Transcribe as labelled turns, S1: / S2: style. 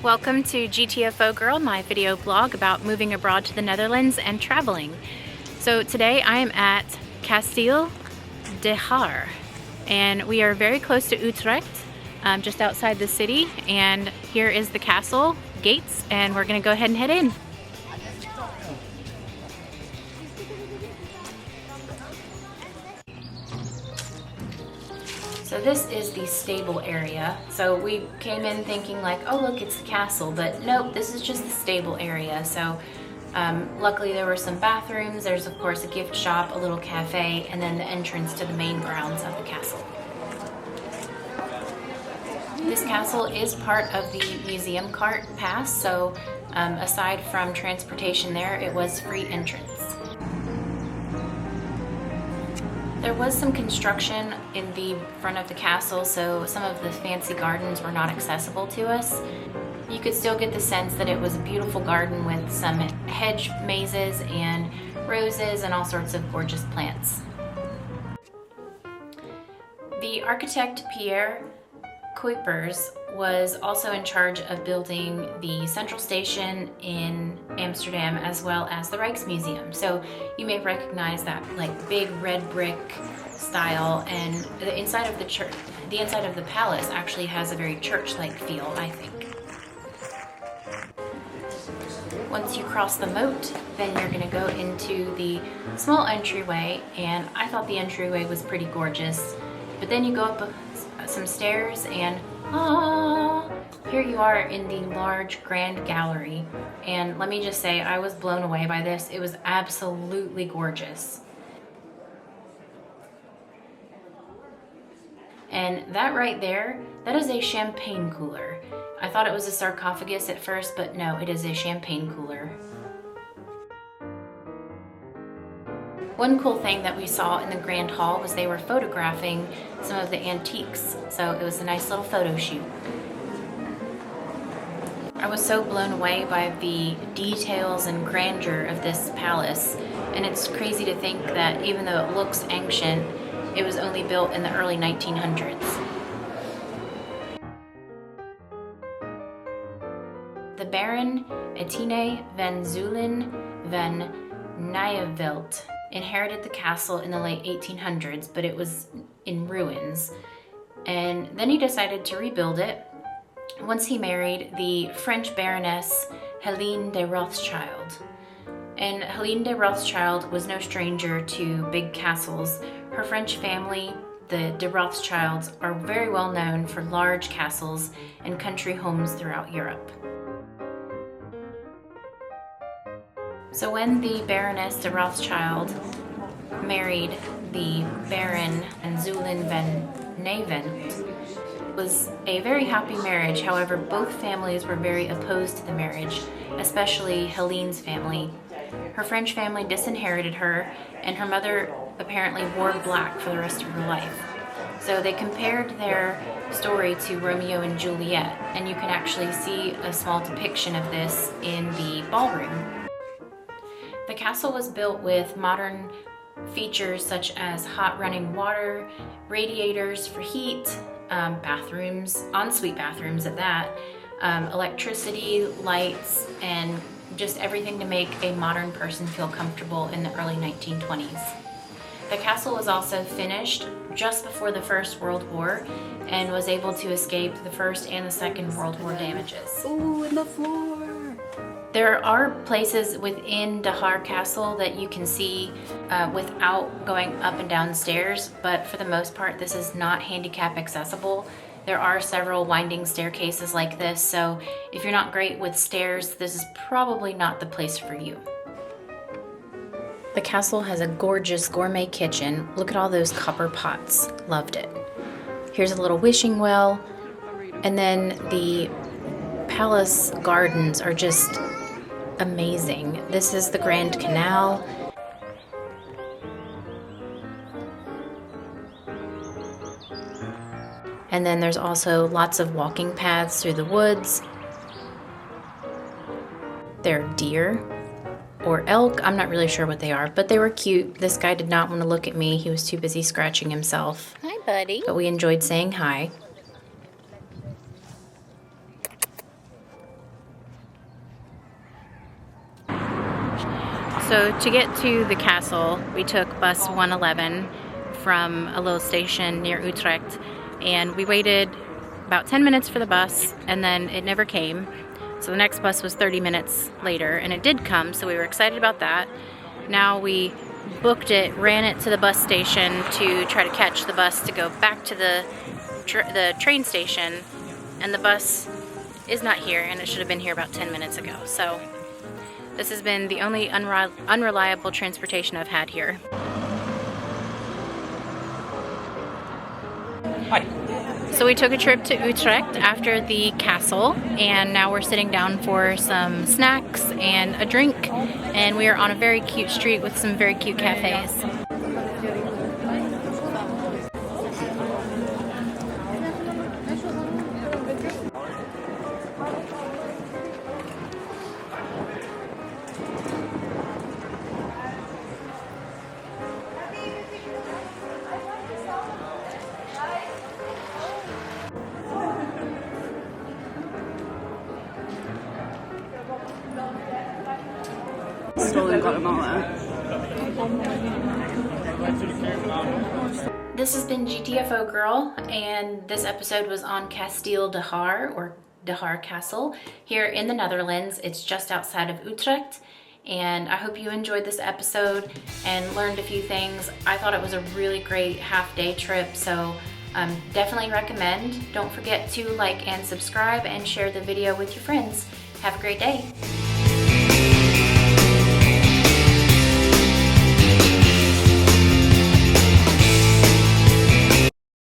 S1: Welcome to GTFO Girl, my video blog about moving abroad to the Netherlands and traveling. So today I am at Kasteel de Haar, and we are very close to Utrecht, just outside the city, and here is the castle gates, and we're gonna go ahead and head in. So this is the stable area. So we came in thinking like, oh look, it's the castle, but nope, this is just the stable area. So luckily there were some bathrooms. There's of course a gift shop, a little cafe, and then the entrance to the main grounds of the castle. This castle is part of the museum cart pass, so aside from transportation there, it was free entrance. There was some construction in the front of the castle, so some of the fancy gardens were not accessible to us. You could still get the sense that it was a beautiful garden with some hedge mazes and roses and all sorts of gorgeous plants. The architect Pierre Kuipers was also in charge of building the central station in Amsterdam as well as the Rijksmuseum. So you may recognize that like big red brick style, and the inside of the church, the inside of the palace actually has a very church-like feel, I think. Once you cross the moat, then you're gonna go into the small entryway, and I thought the entryway was pretty gorgeous. But then you go up some stairs and here you are in the large grand gallery, and let me just say I was blown away by this. It was absolutely gorgeous. And that right there, that is a champagne cooler. I thought it was a sarcophagus at first, but no, it is a champagne cooler. One cool thing that we saw in the Grand Hall was they were photographing some of the antiques, so it was a nice little photo shoot. I was so blown away by the details and grandeur of this palace, and it's crazy to think that even though it looks ancient, it was only built in the early 1900s. The Baron Etienne van Zuylen van Nijevelt inherited the castle in the late 1800s, but it was in ruins. And then he decided to rebuild it once he married the French Baroness Helene de Rothschild. And Helene de Rothschild was no stranger to big castles. Her French family, the de Rothschilds, are very well known for large castles and country homes throughout Europe. So when the Baroness de Rothschild married the Baron and Zuylen van Nijevelt, it was a very happy marriage. However, both families were very opposed to the marriage, especially Helene's family. Her French family disinherited her, and her mother apparently wore black for the rest of her life. So they compared their story to Romeo and Juliet, and you can actually see a small depiction of this in the ballroom. The castle was built with modern features such as hot running water, radiators for heat, bathrooms, ensuite bathrooms at that, electricity, lights, and just everything to make a modern person feel comfortable in the early 1920s. The castle was also finished just before the First World War and was able to escape the First and the Second World War damages.
S2: Ooh, in the floor!
S1: There are places within the Haar Castle that you can see without going up and down stairs, but for the most part this is not handicap accessible. There are several winding staircases like this, so if you're not great with stairs, this is probably not the place for you. The castle has a gorgeous gourmet kitchen. Look at all those copper pots. Loved it. Here's a little wishing well, and then the palace gardens are just amazing. This is the Grand Canal. And then there's also lots of walking paths through the woods. There are deer or elk. I'm not really sure what they are, but they were cute. This guy did not want to look at me. He was too busy scratching himself.
S2: Hi, buddy.
S1: But we enjoyed saying hi. So to get to the castle, we took bus 111 from a little station near Utrecht, and we waited about 10 minutes for the bus, and then it never came. So the next bus was 30 minutes later, and it did come, so we were excited about that. Now we booked it, ran it to the bus station to try to catch the bus to go back to the train station, and the bus is not here, and it should have been here about 10 minutes ago. So this has been the only unreliable transportation I've had here.
S2: Hi.
S1: So we took a trip to Utrecht after the castle, and now we're sitting down for some snacks and a drink, and we are on a very cute street with some very cute cafes.
S2: Stolen Guatemala.
S1: This has been GTFO Girl, and this episode was on Kasteel de Haar, or de Haar Castle, here in the Netherlands. It's just outside of Utrecht, and I hope you enjoyed this episode and learned a few things. I thought it was a really great half-day trip, so definitely recommend. Don't forget to like and subscribe and share the video with your friends. Have a great day.